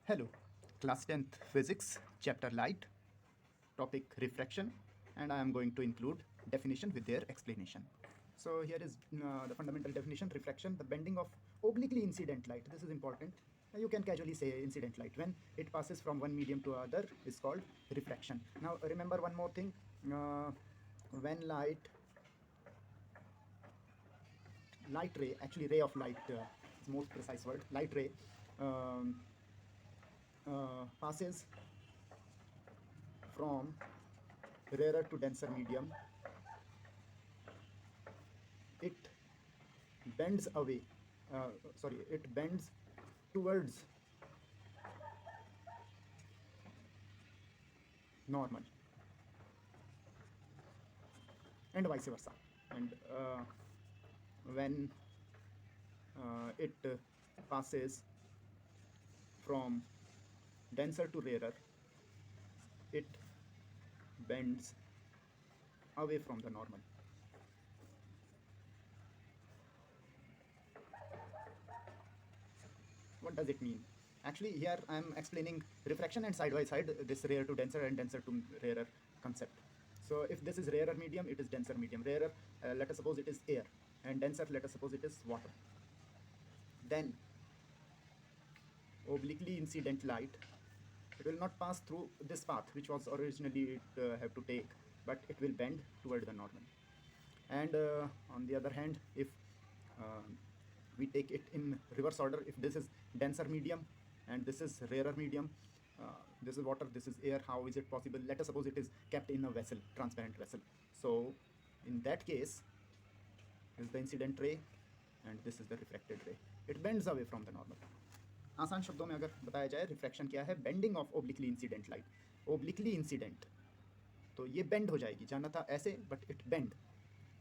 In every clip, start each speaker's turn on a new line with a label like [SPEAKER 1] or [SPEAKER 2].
[SPEAKER 1] Hello, class 10th physics, chapter light, topic refraction, and I am going to include definition with their explanation. So here is the fundamental definition: refraction, the bending of obliquely incident light. This is important. You can casually say incident light when it passes from one medium to other is called refraction. Now remember one more thing: when light ray, actually ray of light is most precise word, light ray um, passes from rarer to denser medium, it bends away, it bends towards normal and vice versa. And when it passes from denser to rarer, it bends away from the normal. What does it mean? Actually, here I am explaining refraction and side by side this rare to denser and denser to rarer concept. So if this is rarer medium, it is denser medium. Rarer, let us suppose it is air, and denser, let us suppose it is water. Then obliquely incident light, it will not pass through this path which was originally it have to take, but it will bend toward the normal. And on the other hand, if uh, we take it in reverse order, if this is denser medium and this is rarer medium, this is water, this is air, how is it possible? Let us suppose it is kept in a vessel, transparent vessel. So in that case, this is the incident ray and this is the refracted ray. It bends away from the normal. आसान शब्दों में अगर बताया जाए, refraction क्या है? Bending of obliquely incident light. Obliquely incident, तो ये बेंड हो जाएगी, जाना था ऐसे बट इट बेंड.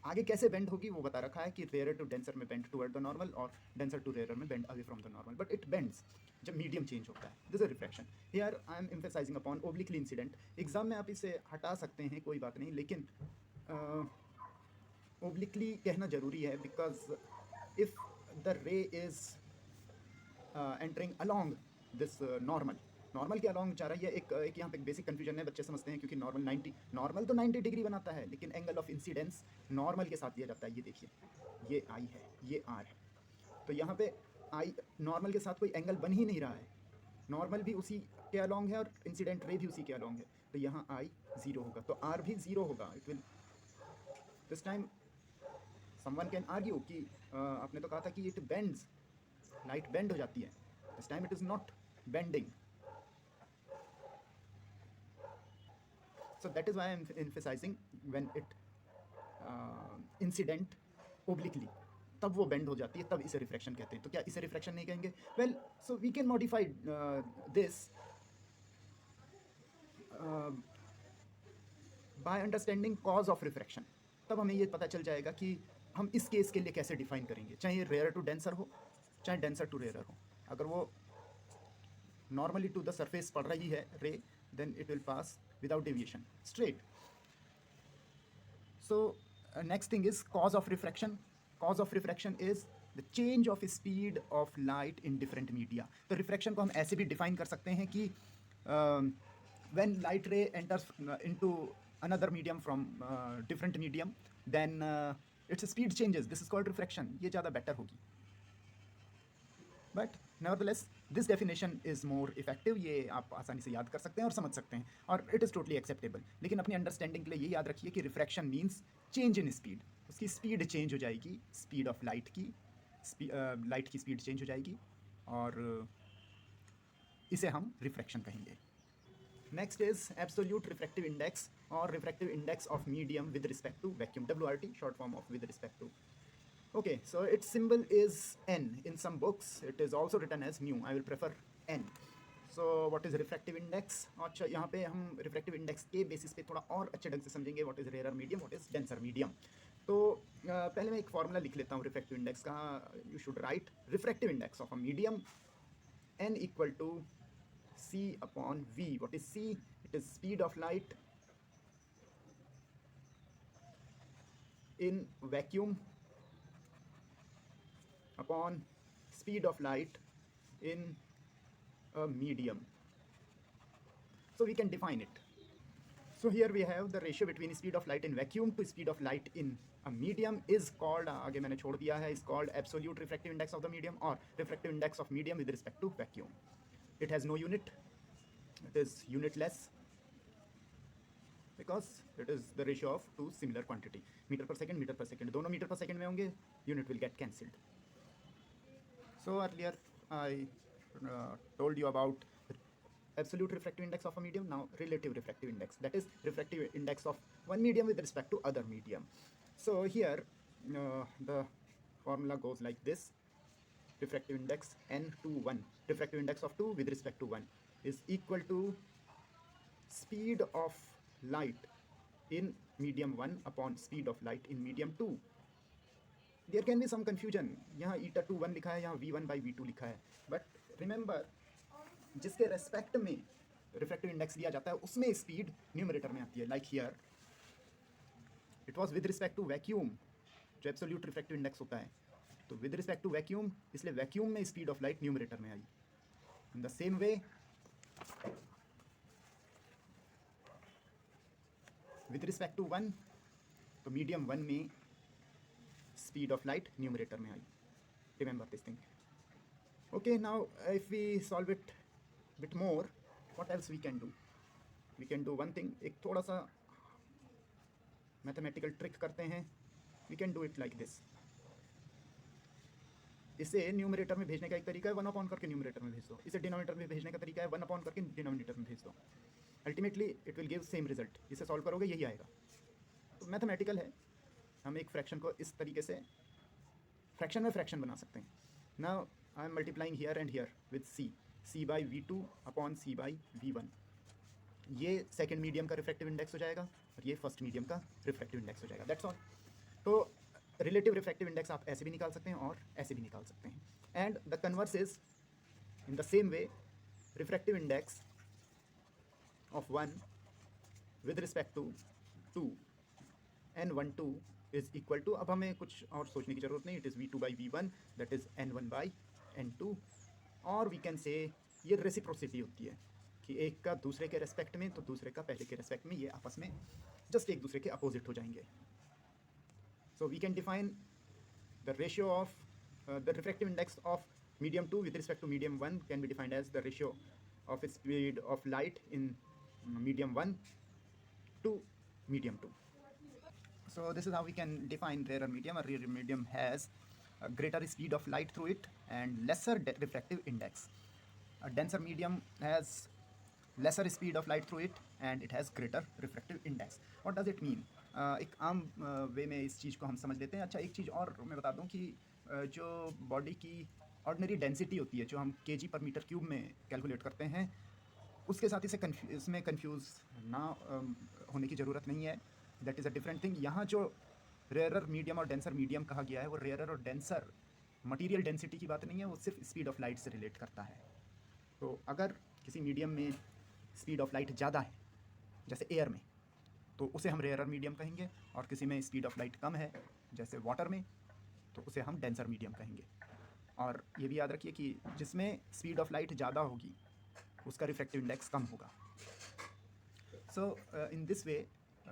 [SPEAKER 1] आगे कैसे बेंड होगी वो बता रखा है कि रेयर टू डेंसर में बेंड टुवर्ड द नॉर्मल और डेंसर टू रेयर में bend away from the normal, but it bends जब मीडियम चेंज होता है. This is refraction. Here I am emphasising upon obliquely incident. Exam में आप इसे हटा सकते हैं, कोई बात नहीं, लेकिन ओब्लिकली कहना जरूरी है बिकॉज इफ द रे is entering along this normal के अलॉन्ग जा रहा है. ये एक यहाँ पे बेसिक कन्फ्यूजन है, बच्चे समझते हैं क्योंकि नॉर्मल तो 90 डिग्री बनाता है, लेकिन एंगल ऑफ इंसिडेंस नॉर्मल के साथ दिया जाता है. ये देखिए, ये आई है, ये आर है, तो यहाँ पे आई नॉर्मल के साथ कोई एंगल बन ही नहीं रहा है. नॉर्मल भी उसी के अलॉन्ग है और इंसिडेंट रे भी उसी के अलॉन्ग है, तो यहाँ आई जीरो होगा, तो आर भी जीरो होगा. It will this time someone can argue कि आपने तो कहा था कि इट बेंड्स, लाइट बेंड हो जाती है. This time it is not bending. So that is why I am emphasizing when it incident obliquely, तब वो बेंड हो जाती है, तब इसे रिफ्रैक्शन कहते हैं. तो क्या इसे रिफ्रैक्शन नहीं कहेंगे? Well, so we can modify this by understanding cause of refraction. तब हमें ये पता चल जाएगा कि हम इस केस के लिए कैसे डिफाइन करेंगे, चाहे रेयर टू डेंसर हो चाहे डेंसर टू रेयर हो. अगर वो नॉर्मली टू द सरफेस पड़ रही है रे, then it will pass without deviation straight. So next thing is cause of refraction. Cause of refraction is the change of speed of light in different media. तो refraction को हम ऐसे भी define कर सकते हैं कि when light ray enters into another medium from different medium, then its speed changes. This is called refraction. ये ज़्यादा better होगी. But nevertheless this definition is more effective. ये आप आसानी से याद कर सकते हैं और समझ सकते हैं, और इट इज़ टोटली एक्सेप्टेबल. लेकिन अपनी अंडरस्टैंडिंग के लिए ये याद रखिए कि refraction means change in speed. उसकी स्पीड चेंज हो जाएगी, स्पीड ऑफ लाइट की, लाइट की स्पीड चेंज हो जाएगी, और इसे हम रिफ्रैक्शन कहेंगे. Next is absolute refractive index और refractive index of medium with respect to vacuum. WRT, short form of with respect to. Okay, so its symbol is N. In some books, it is also written as mu. I will prefer N. So what is refractive index? अच्छा, यहाँ पे हम refractive index के basis पे थोड़ा और अच्छे ढंग से समझेंगे what is rarer medium, what is denser medium. तो पहले मैं एक फॉर्मूला लिख लेता हूँ refractive index का. You should write refractive index of a medium N equal to C upon V. What is C? It is speed of light in vacuum upon speed of light in a medium. So we can define it. So here we have the ratio between speed of light in vacuum to speed of light in a medium is called, आगे मैंने छोड़ दिया है, is called absolute refractive index of the medium or refractive index of medium with respect to vacuum. It has no unit. It is unitless because it is the ratio of two similar quantity. Metre पर second दोनों metre पर second में होंगे, unit will get cancelled. So earlier I told you about absolute refractive index of a medium. Now relative refractive index, that is refractive index of one medium with respect to other medium. So here the formula goes like this: refractive index n to 1, refractive index of 2 with respect to 1 is equal to speed of light in medium 1 upon speed of light in medium 2. There can be some confusion, यहाँ eta 2 1 लिखा है, यहाँ v1 by v2 लिखा है, but remember जिसके respect में refractive index लिया जाता है उसमें स्पीड न्यूमरेटर में आती है. Like here it was with respect to vacuum, जो एब्सोल्यूट रिफ्रैक्टिव इंडेक्स होता है, तो विद रिस्पेक्ट टू वैक्यूम, इसलिए वैक्यूम में स्पीड ऑफ लाइट न्यूमरेटर में आई. In the same way with respect to 1, तो मीडियम 1 में speed of light numerator में आई. Remember this thing. Okay, now if we solve it bit more, what else we can do? We can do one thing. एक थोड़ा सा mathematical trick करते हैं. We can do it like this. इसे numerator में भेजने का एक तरीका है 1 अपॉन करके न्यूमरेटर में भेज दो. इसे डिनोमिनेटर में भेजने का तरीका है 1 अपॉन करके डिनोमिनेटर में भेज दो. Ultimately it will give same result. इसे सॉल्व करोगे यही आएगा. तो मैथमेटिकल है. हम एक फ्रैक्शन को इस तरीके से फ्रैक्शन में फ्रैक्शन बना सकते हैं. Now I am multiplying here and here with c by v2 upon c by v1. ये सेकंड मीडियम का रिफ्रैक्टिव इंडेक्स हो जाएगा और ये फर्स्ट मीडियम का रिफ्रैक्टिव इंडेक्स हो जाएगा. That's all. तो रिलेटिव रिफ्रैक्टिव इंडेक्स आप ऐसे भी निकाल सकते हैं और ऐसे भी निकाल सकते हैं. And the converse is in the same way, refractive index of 1 with respect to 2 n12 is equal to, अब हमें कुछ और सोचने की जरूरत नहीं, it is v2 by v1 that is n1 by n2. और वी कैन से ये रेसिप्रोसिटी होती है कि एक का दूसरे के रेस्पेक्ट में तो दूसरे का पहले के रेस्पेक्ट में, ये आपस में जस्ट एक दूसरे के अपोजिट हो जाएंगे. So we can define the ratio of the refractive index of medium 2 with respect to medium 1 can be defined as the ratio of speed of light in medium 1 to medium 2. So this is how we can define rarer medium. A rarer medium has a greater speed of light through it and lesser refractive index. A denser medium has lesser speed of light through it and it has greater refractive index. What does it mean? एक आम वे में इस चीज़ को हम समझ लेते हैं. अच्छा, एक चीज़ और मैं बता दूं कि जो बॉडी की ऑर्डिनरी डेंसिटी होती है, जो हम kg पर मीटर क्यूब में कैलकुलेट करते हैं, उसके साथ इसे इसमें कन्फ्यूज़ ना होने की ज़रूरत नहीं है. That is a different thing. यहाँ जो रेयरर मीडियम और डेंसर मीडियम कहा गया है वो रेयरर और डेंसर मटेरियल डेंसिटी की बात नहीं है, वो सिर्फ स्पीड ऑफ लाइट से रिलेट करता है. तो अगर किसी मीडियम में स्पीड ऑफ लाइट ज़्यादा है, जैसे एयर में, तो उसे हम रेयरर मीडियम कहेंगे. और किसी में स्पीड ऑफ लाइट कम है, जैसे वाटर में, तो उसे हम डेंसर मीडियम कहेंगे. और ये भी याद रखिए कि जिसमें स्पीड ऑफ लाइट ज़्यादा होगी उसका रिफ्रैक्टिव इंडेक्स कम होगा. So in this way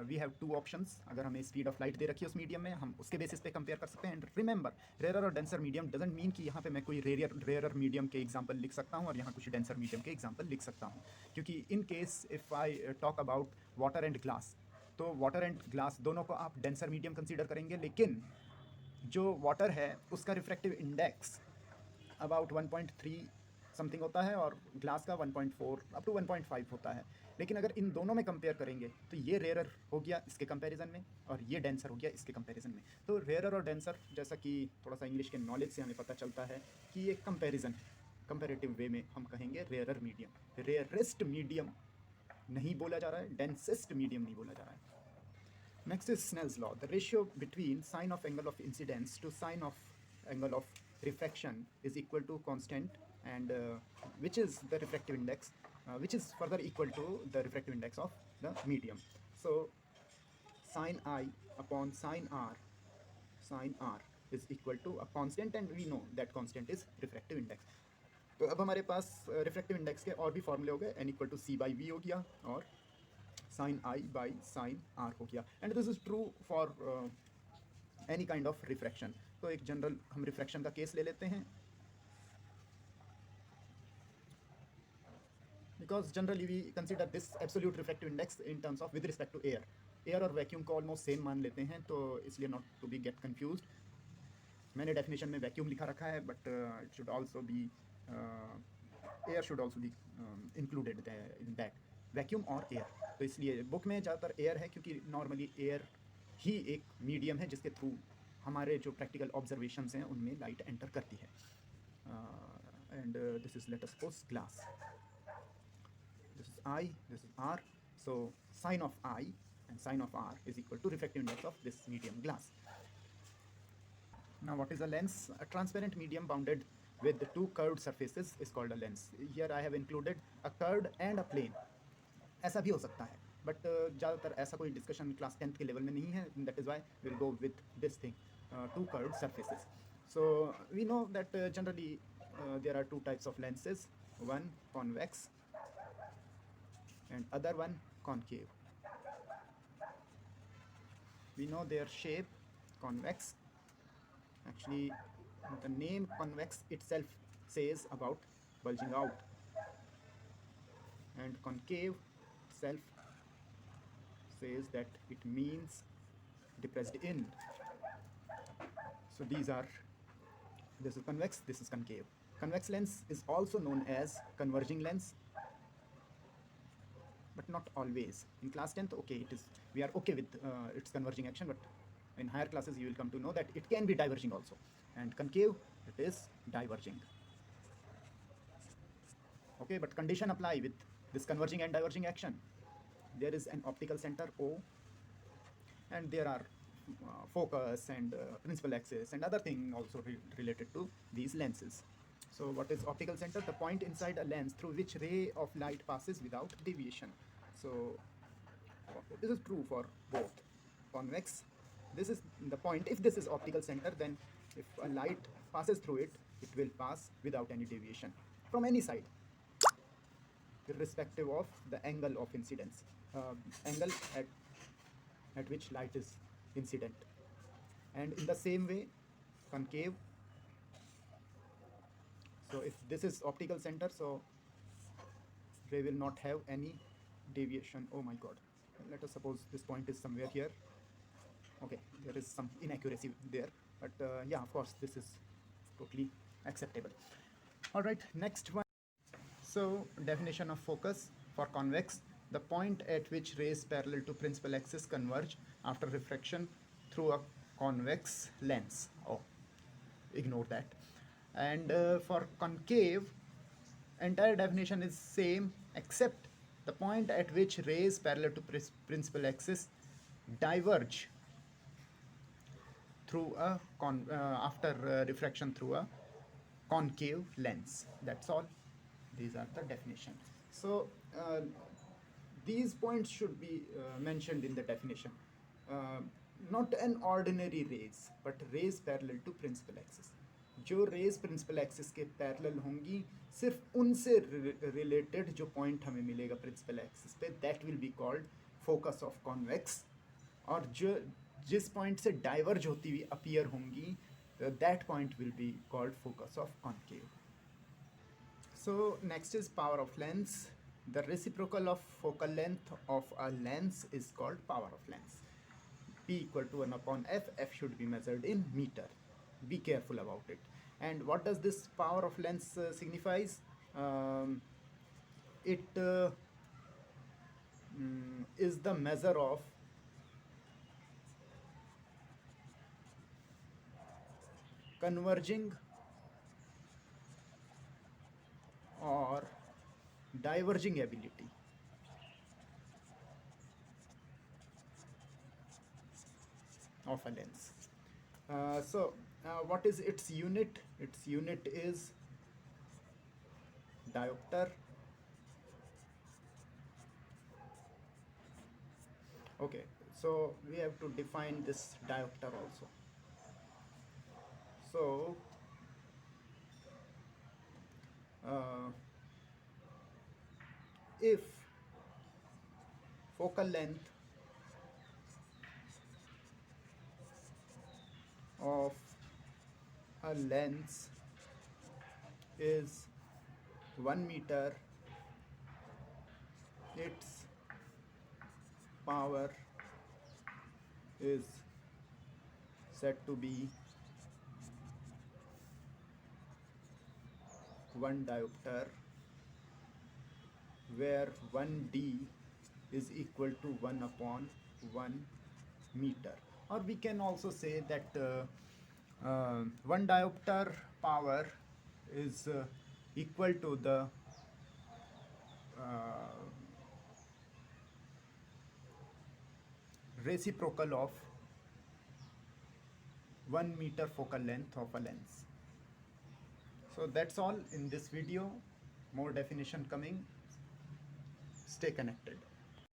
[SPEAKER 1] we have two options. अगर हमें स्पीड ऑफ लाइट दे रखी है उस मीडियम में, हम उसके बेसिस पे कंपेयर कर सकते हैं. एंड रिमेंबर, रेयर और डेंसर मीडियम डजंट मीन कि यहाँ पे मैं कोई रेयर मीडियम के एग्जांपल लिख सकता हूँ और यहाँ कुछ डेंसर मीडियम के एग्जांपल लिख सकता हूँ. क्योंकि in case if I talk about water and glass, तो वाटर एंड ग्लास दोनों को आप डेंसर मीडियम कंसिडर करेंगे, लेकिन जो वाटर है उसका रिफ्रैक्टिव इंडेक्स अबाउट 1.3 समथिंग होता है और ग्लास का 1.4 अप टू 1.5 होता है. लेकिन अगर इन दोनों में कंपेयर करेंगे तो ये रेयरर हो गया इसके कंपैरिजन में और ये डेंसर हो गया इसके कंपैरिजन में. तो रेयरर और डेंसर, जैसा कि थोड़ा सा इंग्लिश के नॉलेज से हमें पता चलता है कि ये कंपैरिजन है. कंपैरेटिव वे में हम कहेंगे रेयरर मीडियम. रेयरेस्ट मीडियम नहीं बोला जा रहा है, डेंसेस्ट मीडियम नहीं बोला जा रहा है. Next is Snell's law. The ratio between sine of angle of incidence to sine of angle of refraction is equal to constant and which is the refractive index, which is further equal to the refractive index of the medium. So sin I upon sin r is equal to a constant, and we know that constant is refractive index. तो अब हमारे पास refractive index के और भी फॉर्मूले हो गए, n equal to c by v हो गया और sine i by sine r हो गया, and this is true for any kind of refraction. तो एक जनरल हम रिफ्रैक्शन का केस ले लेते हैं, because generally we consider this absolute refractive index in terms of with respect to air. Air और वैक्यूम को ऑलमोस्ट सेम मान लेते हैं, तो इसलिए not to be get confuse. मैंने डेफिनेशन में वैक्यूम लिखा रखा है, but it should also be air should also be included in that, vacuum और एयर. तो इसलिए बुक में ज़्यादातर एयर है, क्योंकि नॉर्मली एयर ही एक मीडियम है जिसके थ्रू हमारे जो प्रैक्टिकल ऑब्जर्वेशंस हैं उनमें लाइट एंटर करती है. And this is let us suppose glass. This is I, this is R. So sine of I and sine of R is equal to refractive index of this medium glass. Now what is a lens? A transparent medium bounded with the two curved surfaces is called a lens. Here I have included a curved and a plane. ऐसा भी हो सकता है, but ज़्यादातर ऐसा कोई discussion class 10th के level में नहीं है. That is why will go with this thing, to curved surfaces. So we know that generally there are two types of lenses, one convex and other one concave. We know their shape, convex. Actually, the name convex itself says about bulging out, and concave itself says that it means depressed in. So these are, this is convex, this is concave. Convex lens is also known as converging lens, but not always. In class 10th, okay, it is, we are okay with its converging action, but in higher classes you will come to know that it can be diverging also, and concave, it is diverging. Okay, but condition apply with this converging and diverging action. There is an optical center O, and there are focus and principal axis and other thing also related to these lenses. So what is optical center? The point inside a lens through which ray of light passes without deviation. So this is true for both convex. This is the point. If this is optical center, then if a light passes through it, it will pass without any deviation from any side, irrespective of the angle of incidence, angle at which light is incident. And in the same way, concave. So if this is optical center, so ray will not have any deviation. Oh my god, let us suppose this point is somewhere here. Okay, there is some inaccuracy there, but yeah, of course this is totally acceptable. All right, next one. So definition of focus for convex: the point at which rays parallel to principal axis converge after refraction through a convex lens. Oh, ignore that. And for concave, entire definition is same except the point at which rays parallel to principal axis diverge through a after refraction through a concave lens. That's all. These are the definitions. So these points should be mentioned in the definition. Not an ordinary rays, but rays parallel to principal axis. जो raise principal axis के parallel होंगी, सिर्फ उनसे related जो point हमें मिलेगा principal axis पे, that will be called focus of convex. और जो जिस पॉइंट से डाइवर्ज होती हुई अपीयर होंगी, that point will be called focus of concave. So next is power of lens. The reciprocal of focal length of a lens is called power of lens. P equal to 1 upon F. F should be measured in meter. Be careful about it. And what does this power of lens signifies? It is the measure of converging or diverging ability. Of a lens. So what is its unit? Its unit is diopter. Okay, so we have to define this diopter also. So uh, if focal length of a lens is 1 meter, its power is said to be 1 diopter, where 1d is equal to 1 upon 1 meter. Or we can also say that 1 diopter power is equal to the uh, reciprocal of 1 meter focal length of a lens. So that's all in this video. More definition coming. Stay connected.